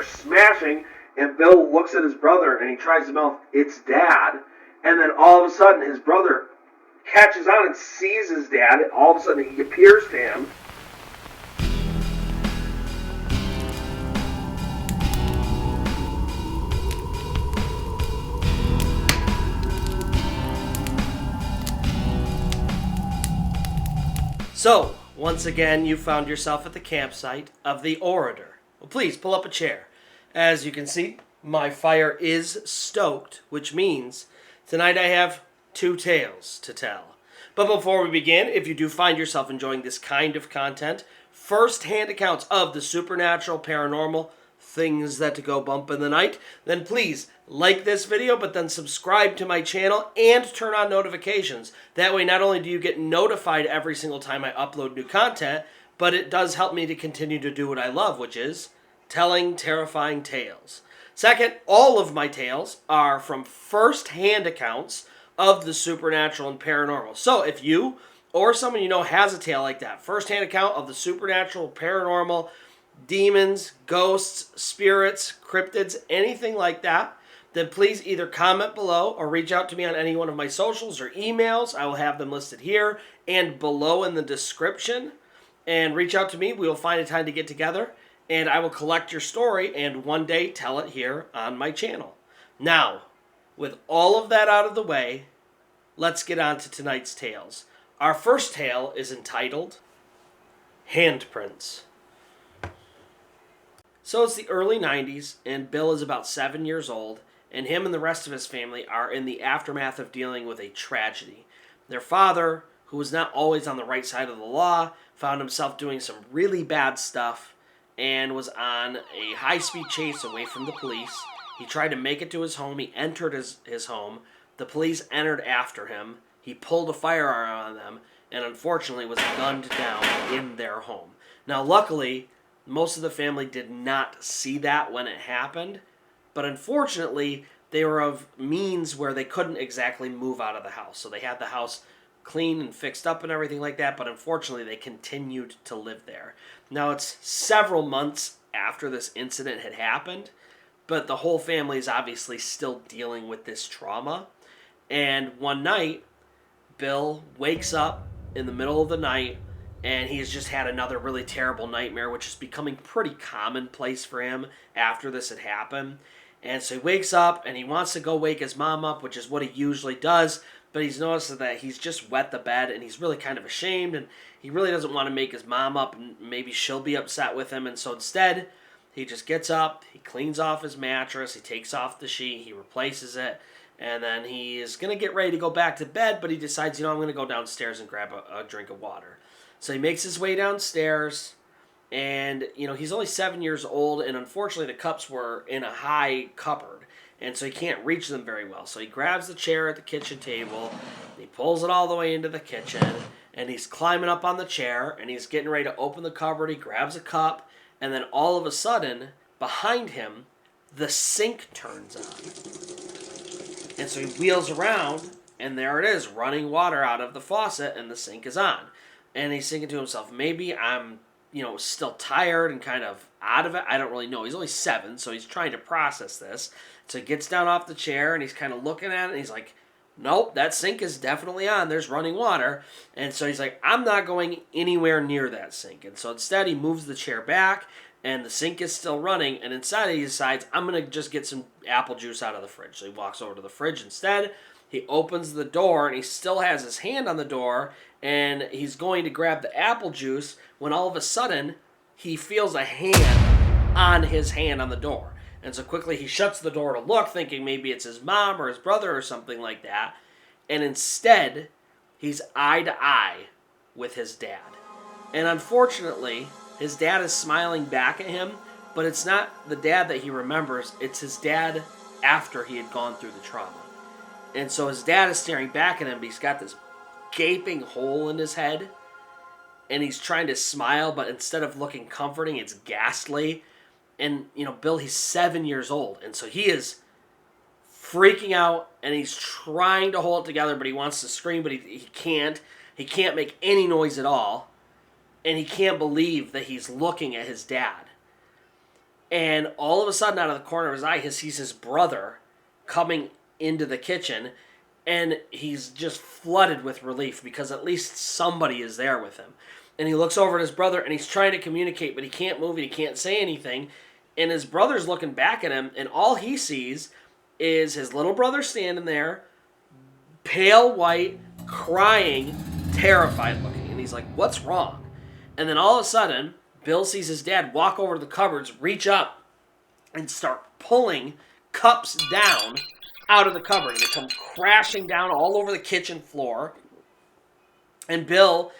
they're smashing, and Bill looks at his brother, and he tries to mouth, "It's Dad," and then all of a sudden his brother catches on and sees his dad, and all of a sudden he appears to him. So, once again, you found yourself at the campsite of the Orator. Well, please pull up a chair. As you can see, my fire is stoked, which means tonight I have 2 tales to tell. But before we begin, if you do find yourself enjoying this kind of content, first-hand accounts of the supernatural, paranormal, things that go bump in the night, then please like this video, but then subscribe to my channel and turn on notifications. That way, not only do you get notified every single time I upload new content, but it does help me to continue to do what I love, which is telling terrifying tales. Second, all of my tales are from first-hand accounts of the supernatural and paranormal. So if you or someone you know has a tale like that, first-hand account of the supernatural, paranormal, demons, ghosts, spirits, cryptids, anything like that, then please either comment below or reach out to me on any one of my socials or emails. I will have them listed here and below in the description. And reach out to me. We will find a time to get together, and I will collect your story and one day tell it here on my channel. Now, with all of that out of the way, let's get on to tonight's tales. Our first tale is entitled Handprints. So it's the early 90s, and Bill is about 7 years old, and him and the rest of his family are in the aftermath of dealing with a tragedy. Their father, who was not always on the right side of the law, found himself doing some really bad stuff and was on a high-speed chase away from the police. He tried to make it to his home. He entered his home. The police entered after him. He pulled a firearm on them and unfortunately was gunned down in their home. Now, luckily, most of the family did not see that when it happened, but unfortunately, they were of means where they couldn't exactly move out of the house. So they had the house clean and fixed up and everything like that, but unfortunately, they continued to live there. Now, it's several months after this incident had happened, but the whole family is obviously still dealing with this trauma. And one night, Bill wakes up in the middle of the night, and he's just had another really terrible nightmare, which is becoming pretty commonplace for him after this had happened. And so he wakes up, and he wants to go wake his mom up, which is what he usually does, but he's noticed that he's just wet the bed, and he's really kind of ashamed, and he really doesn't want to make his mom up, and maybe she'll be upset with him. And so instead, he just gets up, he cleans off his mattress, he takes off the sheet, he replaces it, and then he is going to get ready to go back to bed, but he decides, I'm going to go downstairs and grab a drink of water. So he makes his way downstairs, and, he's only 7 years old, and unfortunately the cups were in a high cupboard, and so he can't reach them very well. So he grabs the chair at the kitchen table, he pulls it all the way into the kitchen, and he's climbing up on the chair, and he's getting ready to open the cupboard. He grabs a cup, and then all of a sudden, behind him, the sink turns on. And so he wheels around, and there it is, running water out of the faucet, and the sink is on. And he's thinking to himself, maybe I'm, still tired and kind of out of it. I don't really know. He's only 7, so he's trying to process this. So he gets down off the chair, and he's kind of looking at it, and he's like, nope, that sink is definitely on. There's running water. And so he's like, I'm not going anywhere near that sink. And so instead, he moves the chair back, and the sink is still running. And inside, he decides, I'm going to just get some apple juice out of the fridge. So he walks over to the fridge instead. He opens the door, and he still has his hand on the door, and he's going to grab the apple juice when all of a sudden, he feels a hand on his hand on the door. And so quickly, he shuts the door to look, thinking maybe it's his mom or his brother or something like that. And instead, he's eye to eye with his dad. And unfortunately, his dad is smiling back at him, but it's not the dad that he remembers. It's his dad after he had gone through the trauma. And so his dad is staring back at him, but he's got this gaping hole in his head. And he's trying to smile, but instead of looking comforting, it's ghastly. And, Bill, he's 7 years old. And so he is freaking out, and he's trying to hold it together, but he wants to scream, but he can't. He can't make any noise at all. And he can't believe that he's looking at his dad. And all of a sudden, out of the corner of his eye, he sees his brother coming into the kitchen, and he's just flooded with relief because at least somebody is there with him. And he looks over at his brother, and he's trying to communicate, but he can't move and he can't say anything. And his brother's looking back at him, and all he sees is his little brother standing there, pale white, crying, terrified looking. And he's like, what's wrong? And then all of a sudden, Bill sees his dad walk over to the cupboards, reach up, and start pulling cups down out of the cupboard. And they come crashing down all over the kitchen floor. And Bill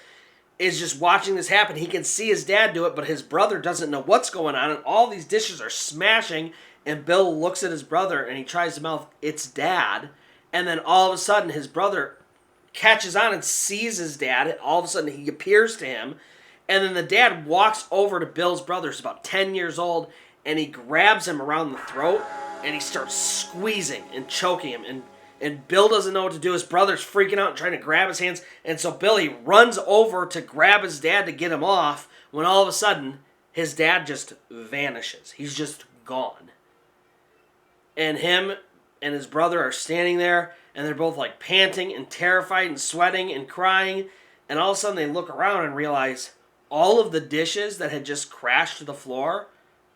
is just watching this happen. He can see his dad do it, but his brother doesn't know what's going on. And all these dishes are smashing. And Bill looks at his brother, and he tries to mouth, it's Dad. And then all of a sudden, his brother catches on and sees his dad. All of a sudden, he appears to him. And then the dad walks over to Bill's brother, who's about 10 years old, and he grabs him around the throat, and he starts squeezing and choking him. And Bill doesn't know what to do. His brother's freaking out and trying to grab his hands. And so Billy runs over to grab his dad to get him off, when all of a sudden, his dad just vanishes. He's just gone. And him and his brother are standing there, and they're both like panting and terrified and sweating and crying. And all of a sudden, they look around and realize all of the dishes that had just crashed to the floor,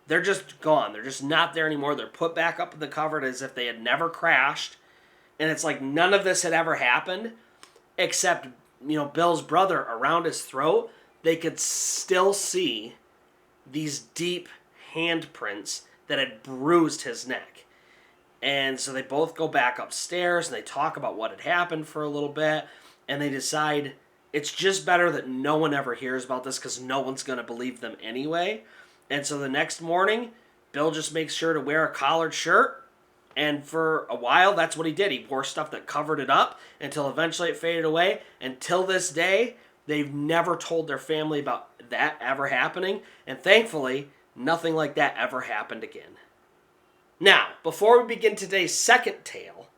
they're just gone. They're just not there anymore. They're put back up in the cupboard as if they had never crashed. And it's like none of this had ever happened, except, Bill's brother around his throat. They could still see these deep handprints that had bruised his neck. And so they both go back upstairs, and they talk about what had happened for a little bit, and they decide it's just better that no one ever hears about this because no one's going to believe them anyway. And so the next morning, Bill just makes sure to wear a collared shirt. And for a while, that's what he did. He wore stuff that covered it up until eventually it faded away. Until this day, they've never told their family about that ever happening. And thankfully, nothing like that ever happened again. Now, before we begin today's second tale,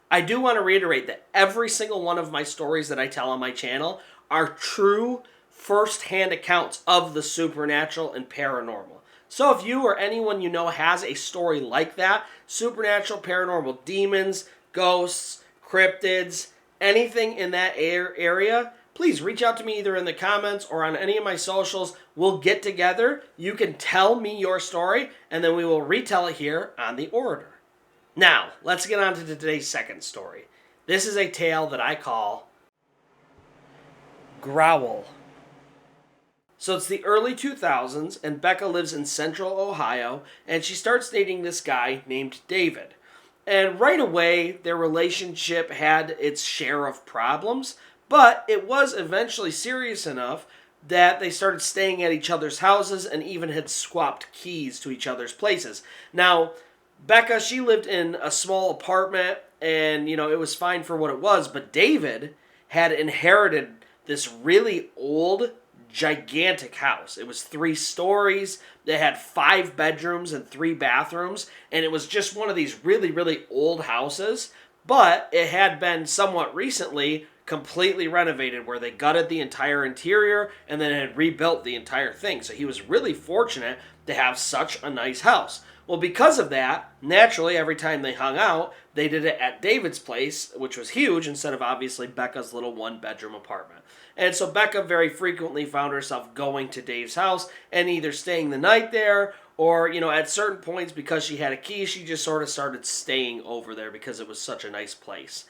I do want to reiterate that every single one of my stories that I tell on my channel are true first-hand accounts of the supernatural and paranormal. So if you or anyone you know has a story like that, supernatural, paranormal, demons, ghosts, cryptids, anything in that area, please reach out to me either in the comments or on any of my socials. We'll get together. You can tell me your story, and then we will retell it here on The Orator. Now, let's get on to today's second story. This is a tale that I call Growl. So it's the early 2000s, and Becca lives in central Ohio, and she starts dating this guy named David. And right away, their relationship had its share of problems, but it was eventually serious enough that they started staying at each other's houses and even had swapped keys to each other's places. Now, Becca, she lived in a small apartment, and, it was fine for what it was, but David had inherited this really old, gigantic house. It was 3 stories. It had 5 bedrooms and 3 bathrooms, and it was just one of these really, really old houses, but it had been somewhat recently completely renovated, where they gutted the entire interior and then had rebuilt the entire thing. So he was really fortunate to have such a nice house. Well, because of that, naturally, every time they hung out, they did it at David's place, which was huge, instead of obviously Becca's little 1-bedroom apartment. And so Becca very frequently found herself going to Dave's house and either staying the night there, or, at certain points, because she had a key, she just sort of started staying over there because it was such a nice place.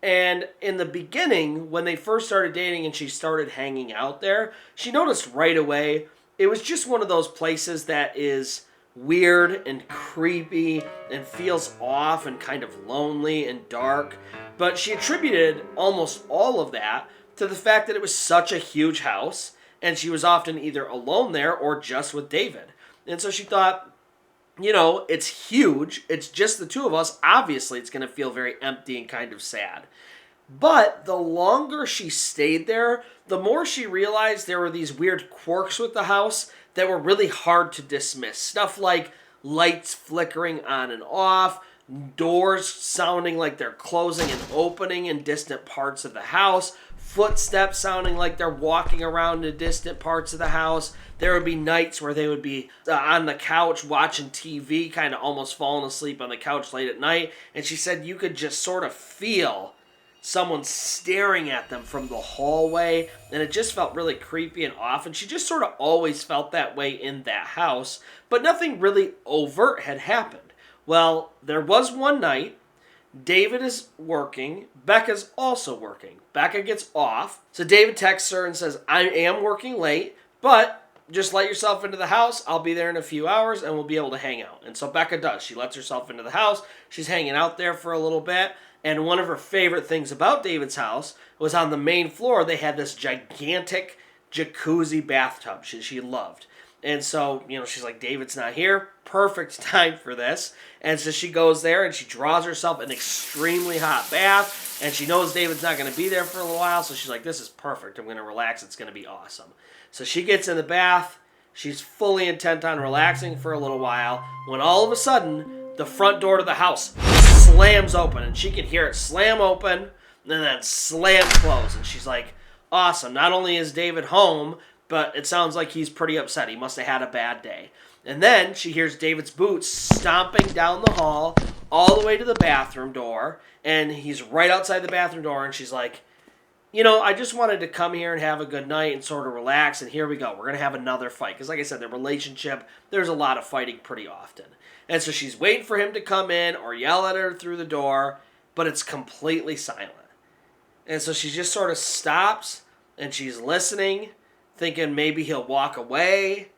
And in the beginning, when they first started dating and she started hanging out there, she noticed right away it was just one of those places that is weird and creepy and feels off and kind of lonely and dark. But she attributed almost all of that to the fact that it was such a huge house, and she was often either alone there or just with David. And so she thought, it's huge. It's just the two of us. Obviously, it's going to feel very empty and kind of sad. But the longer she stayed there, the more she realized there were these weird quirks with the house that were really hard to dismiss. Stuff like lights flickering on and off, doors sounding like they're closing and opening in distant parts of the house, footsteps sounding like they're walking around the distant parts of the house. There would be nights where they would be on the couch watching TV, kind of almost falling asleep on the couch late at night. And she said you could just sort of feel someone staring at them from the hallway, and it just felt really creepy and off, and she just sort of always felt that way in that house, but nothing really overt had happened. Well, there was one night, David is working, Becca's also working. Becca gets off, so David texts her and says, I am working late, but just let yourself into the house, I'll be there in a few hours, and we'll be able to hang out. And so Becca does. She lets herself into the house, she's hanging out there for a little bit. And one of her favorite things about David's house was on the main floor, they had this gigantic jacuzzi bathtub she loved. And so, she's like, David's not here. Perfect time for this. And so she goes there and she draws herself an extremely hot bath. And she knows David's not going to be there for a little while. So she's like, this is perfect. I'm going to relax. It's going to be awesome. So she gets in the bath. She's fully intent on relaxing for a little while. When all of a sudden, the front door to the house slams open, and she can hear it slam open and then slam close. And she's like, awesome. Not only is David home, but it sounds like he's pretty upset. He must have had a bad day. And then she hears David's boots stomping down the hall all the way to the bathroom door, and he's right outside the bathroom door, and she's like, I just wanted to come here and have a good night and sort of relax, and here we go. We're going to have another fight. Because like I said, their relationship, there's a lot of fighting pretty often. And so she's waiting for him to come in or yell at her through the door, but it's completely silent. And so she just sort of stops, and she's listening, thinking maybe he'll walk away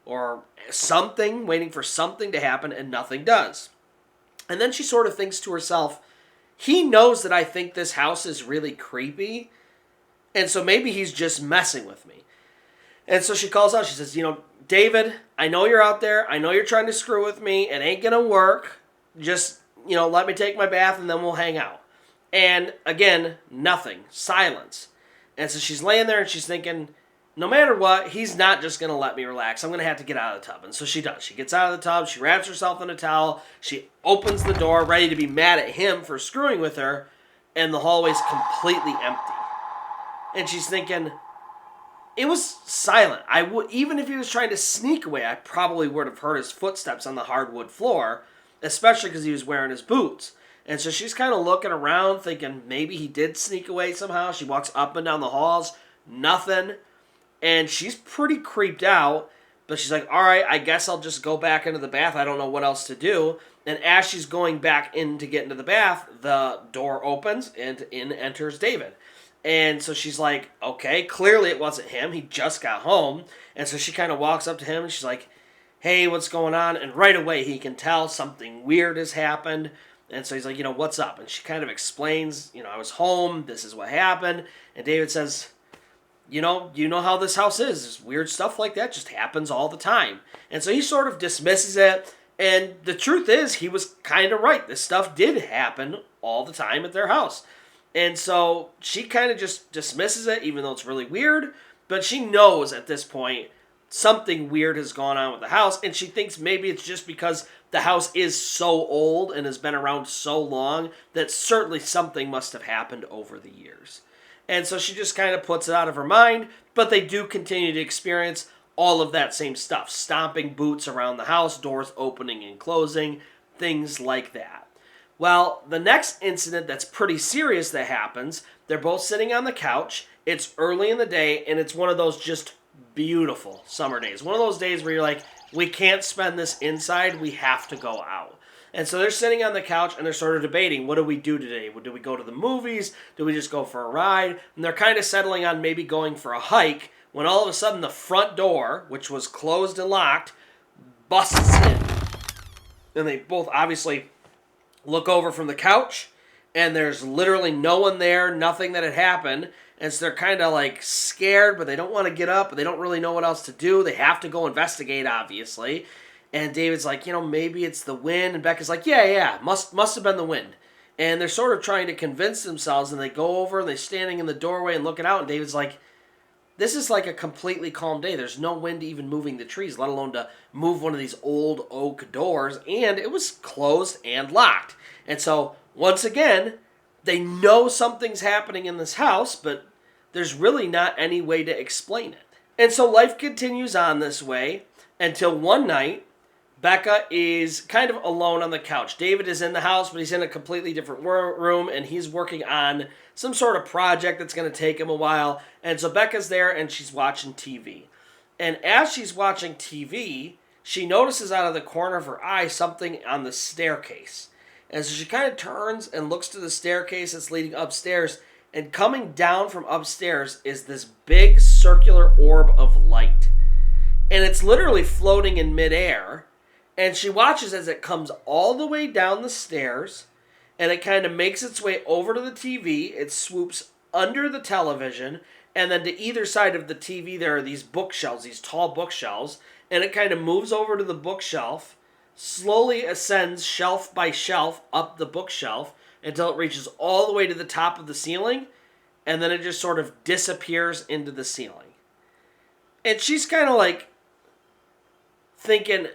or something, waiting for something to happen, and nothing does. And then she sort of thinks to herself, he knows that I think this house is really creepy, and so maybe he's just messing with me. And so she calls out, she says, David, I know you're out there. I know you're trying to screw with me. It ain't going to work. Just, let me take my bath and then we'll hang out. And again, nothing. Silence. And so she's laying there and she's thinking, no matter what, he's not just going to let me relax. I'm going to have to get out of the tub. And so she does. She gets out of the tub. She wraps herself in a towel. She opens the door, ready to be mad at him for screwing with her. And the hallway's completely empty. And she's thinking, it was silent. Even if he was trying to sneak away, I probably would have heard his footsteps on the hardwood floor, especially because he was wearing his boots. And so she's kind of looking around, thinking maybe he did sneak away somehow. She walks up and down the halls, nothing. And she's pretty creeped out, but she's like, all right, I guess I'll just go back into the bath. I don't know what else to do. And as she's going back in to get into the bath, the door opens and in enters David. And so she's like, okay, clearly it wasn't him. He just got home. And so she kind of walks up to him and she's like, hey, what's going on? And right away he can tell something weird has happened. And so he's like, what's up? And she kind of explains, I was home. This is what happened. And David says, you know how this house is. This weird stuff like that just happens all the time. And so he sort of dismisses it. And the truth is, he was kind of right. This stuff did happen all the time at their house. And so she kind of just dismisses it, even though it's really weird. But she knows at this point something weird has gone on with the house. And she thinks maybe it's just because the house is so old and has been around so long that certainly something must have happened over the years. And so she just kind of puts it out of her mind. But they do continue to experience all of that same stuff. Stomping boots around the house, doors opening and closing, things like that. Well, the next incident that's pretty serious that happens, they're both sitting on the couch, it's early in the day, and it's one of those just beautiful summer days. One of those days where you're like, we can't spend this inside, we have to go out. And so they're sitting on the couch and they're sort of debating, what do we do today? Do we go to the movies? Do we just go for a ride? And they're kind of settling on maybe going for a hike, when all of a sudden the front door, which was closed and locked, busts in. And they both obviously look over from the couch, and there's literally no one there, nothing that had happened, and so they're kind of like scared, but they don't want to get up, but they don't really know what else to do. They have to go investigate, obviously, and David's like, maybe it's the wind, and Becca's like, yeah, must have been the wind, and they're sort of trying to convince themselves, and they go over, and they're standing in the doorway and looking out, and David's like, this is like a completely calm day. There's no wind even moving the trees, let alone to move one of these old oak doors. And it was closed and locked. And so, once again, they know something's happening in this house, but there's really not any way to explain it. And so life continues on this way until one night, Becca is kind of alone on the couch. David is in the house, but he's in a completely different room, and he's working on some sort of project that's going to take him a while. And so Becca's there, and she's watching TV. And as she's watching TV, she notices out of the corner of her eye something on the staircase. And so she kind of turns and looks to the staircase that's leading upstairs, and coming down from upstairs is this big circular orb of light. And it's literally floating in midair. And she watches as it comes all the way down the stairs, and it kind of makes its way over to the TV. It swoops under the television, and then to either side of the TV there are these bookshelves, these tall bookshelves, and it kind of moves over to the bookshelf, slowly ascends shelf by shelf up the bookshelf until it reaches all the way to the top of the ceiling, and then it just sort of disappears into the ceiling. And she's kind of like thinking,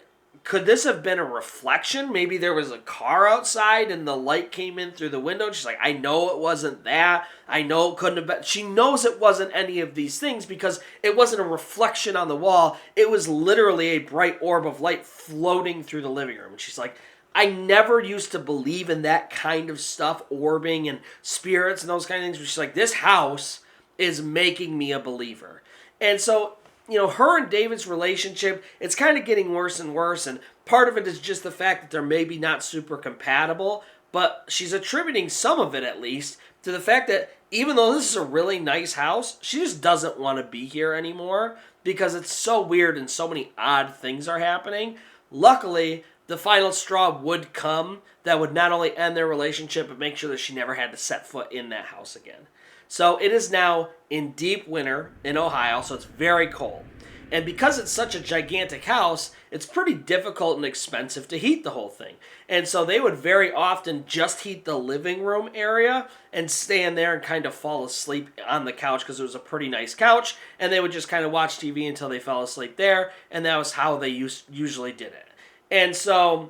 could this have been a reflection? Maybe there was a car outside and the light came in through the window. She's like, I know it wasn't that. I know it couldn't have been. She knows it wasn't any of these things because it wasn't a reflection on the wall. It was literally a bright orb of light floating through the living room. And she's like, I never used to believe in that kind of stuff, orbing and spirits and those kind of things. But she's like, this house is making me a believer. And so, her and David's relationship, it's kind of getting worse and worse, and part of it is just the fact that they're maybe not super compatible, but she's attributing some of it, at least, to the fact that even though this is a really nice house, she just doesn't want to be here anymore because it's so weird and so many odd things are happening. Luckily, the final straw would come that would not only end their relationship, but make sure that she never had to set foot in that house again. So it is now in deep winter in Ohio, so it's very cold. And because it's such a gigantic house, it's pretty difficult and expensive to heat the whole thing. And so they would very often just heat the living room area and stay in there and kind of fall asleep on the couch because it was a pretty nice couch. And they would just kind of watch TV until they fell asleep there. And that was how they usually did it. And so,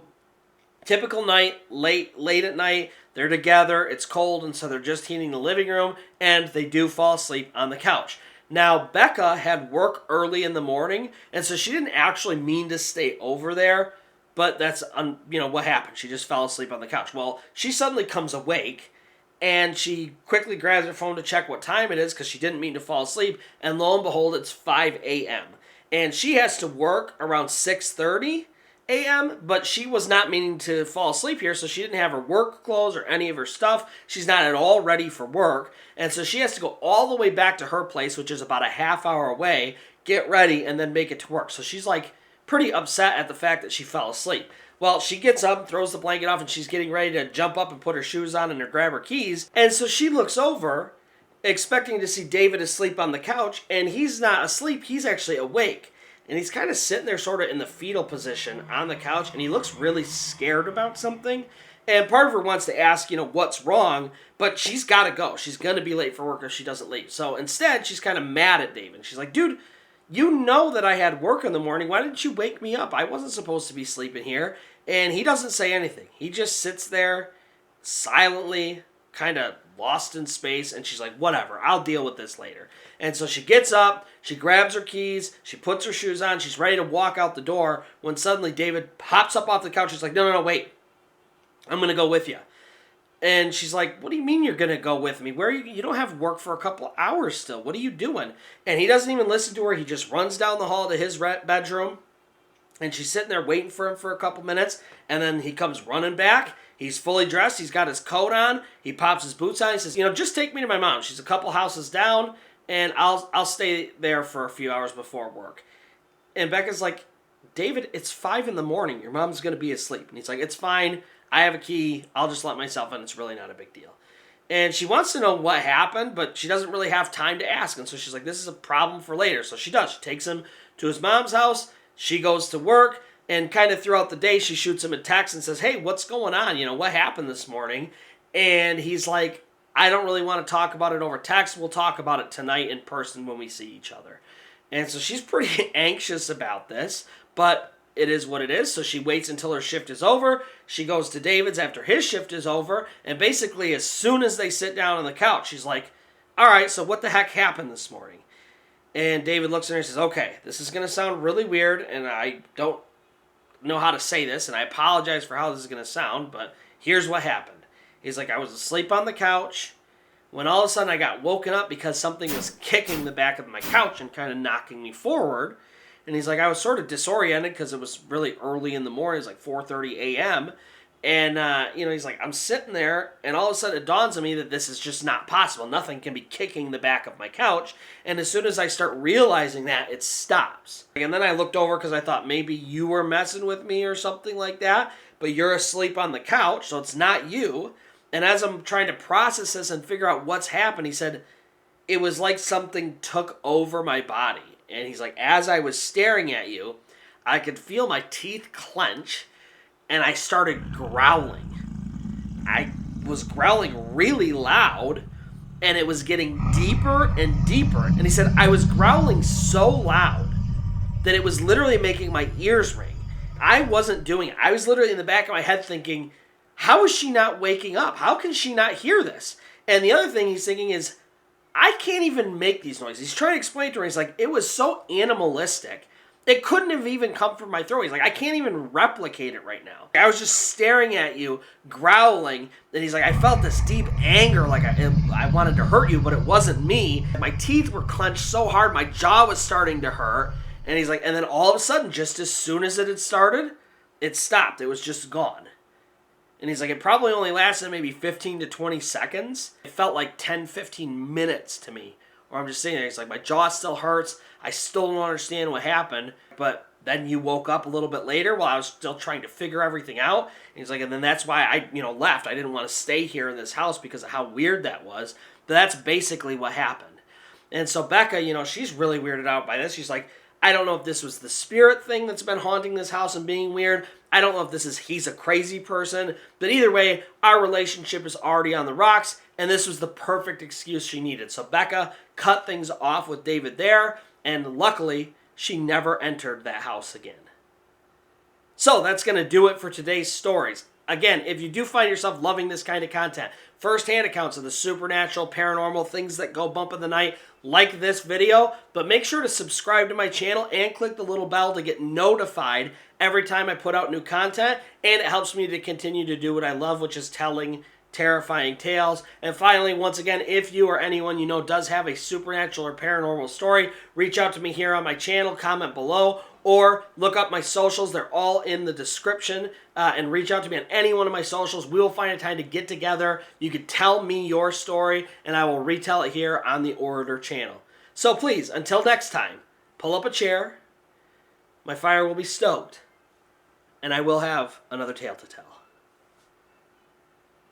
typical night, late at night, they're together, it's cold, and so they're just heating the living room, and they do fall asleep on the couch. Now, Becca had work early in the morning, and so she didn't actually mean to stay over there, but that's, what happened. She just fell asleep on the couch. Well, she suddenly comes awake, and she quickly grabs her phone to check what time it is, because she didn't mean to fall asleep, and lo and behold, it's 5 a.m. And she has to work around 6:30 a.m., but she was not meaning to fall asleep here, so she didn't have her work clothes or any of her stuff. She's not at all ready for work, and so she has to go all the way back to her place, which is about a half hour away, get ready, and then make it to work. So she's like pretty upset at the fact that she fell asleep. Well, she gets up, throws the blanket off, and she's getting ready to jump up and put her shoes on and grab her keys, and so she looks over, expecting to see David asleep on the couch, and he's not asleep, he's actually awake. And he's kind of sitting there sort of in the fetal position on the couch, and he looks really scared about something. And part of her wants to ask, what's wrong, but she's got to go. She's going to be late for work if she doesn't leave. So instead, she's kind of mad at David. She's like, dude, you know that I had work in the morning. Why didn't you wake me up? I wasn't supposed to be sleeping here. And he doesn't say anything. He just sits there silently, kind of lost in space, and she's like, whatever, I'll deal with this later. And so she gets up, she grabs her keys, she puts her shoes on, she's ready to walk out the door, when suddenly David pops up off the couch. She's like, no, wait, I'm going to go with you. And she's like, what do you mean you're going to go with me? Where are you don't have work for a couple of hours still. What are you doing? And he doesn't even listen to her. He just runs down the hall to his bedroom, and she's sitting there waiting for him for a couple minutes, and then he comes running back. He's fully dressed. He's got his coat on. He pops his boots on. He says, just take me to my mom. She's a couple houses down, and I'll stay there for a few hours before work. And Becca's like, David, it's 5 a.m. Your mom's going to be asleep. And he's like, it's fine. I have a key. I'll just let myself in. It's really not a big deal. And she wants to know what happened, but she doesn't really have time to ask. And so she's like, this is a problem for later. So she does. She takes him to his mom's house. She goes to work. And kind of throughout the day, she shoots him a text and says, hey, what's going on? What happened this morning? And he's like, I don't really want to talk about it over text. We'll talk about it tonight in person when we see each other. And so she's pretty anxious about this, but it is what it is. So she waits until her shift is over. She goes to David's after his shift is over. And basically, as soon as they sit down on the couch, she's like, all right, so what the heck happened this morning? And David looks at her and says, okay, this is going to sound really weird, and I don't know how to say this, and I apologize for how this is going to sound, but here's what happened. He's like, I was asleep on the couch when all of a sudden I got woken up because something was kicking the back of my couch and kind of knocking me forward. And he's like, I was sort of disoriented because it was really early in the morning. It was like 4:30 a.m. And, he's like, I'm sitting there, and all of a sudden it dawns on me that this is just not possible. Nothing can be kicking the back of my couch. And as soon as I start realizing that, it stops. And then I looked over because I thought maybe you were messing with me or something like that. But you're asleep on the couch, so it's not you. And as I'm trying to process this and figure out what's happened, he said, it was like something took over my body. And he's like, as I was staring at you, I could feel my teeth clench. And I started growling. I was growling really loud, and it was getting deeper and deeper. And he said, I was growling so loud that it was literally making my ears ring. I wasn't doing it. I was literally in the back of my head thinking, how is she not waking up? How can she not hear this? And the other thing he's thinking is, I can't even make these noises. He's trying to explain to her, he's like, it was so animalistic. It couldn't have even come from my throat. He's like, I can't even replicate it right now. I was just staring at you, growling, and he's like, I felt this deep anger, like I wanted to hurt you, but it wasn't me. My teeth were clenched so hard, my jaw was starting to hurt. And he's like, and then all of a sudden, just as soon as it had started, it stopped. It was just gone. And he's like, it probably only lasted maybe 15 to 20 seconds. It felt like 10, 15 minutes to me. Or I'm just sitting there, he's like, my jaw still hurts. I still don't understand what happened. But then you woke up a little bit later while I was still trying to figure everything out. And he's like, and then that's why I, left. I didn't want to stay here in this house because of how weird that was. But that's basically what happened. And so Becca, she's really weirded out by this. She's like, I don't know if this was the spirit thing that's been haunting this house and being weird. I don't know if he's a crazy person. But either way, our relationship is already on the rocks. And this was the perfect excuse she needed. So Becca cut things off with David there. And luckily, she never entered that house again. So that's going to do it for today's stories. Again, if you do find yourself loving this kind of content, first-hand accounts of the supernatural, paranormal, things that go bump in the night, like this video, but make sure to subscribe to my channel and click the little bell to get notified every time I put out new content, and it helps me to continue to do what I love, which is telling terrifying tales. And finally, once again, if you or anyone you know does have a supernatural or paranormal story, reach out to me here on my channel, comment below, or look up my socials. They're all in the description, and reach out to me on any one of my socials. We will find a time to get together. You can tell me your story, and I will retell it here on the Orator channel. So please, until next time, pull up a chair, my fire will be stoked, and I will have another tale to tell.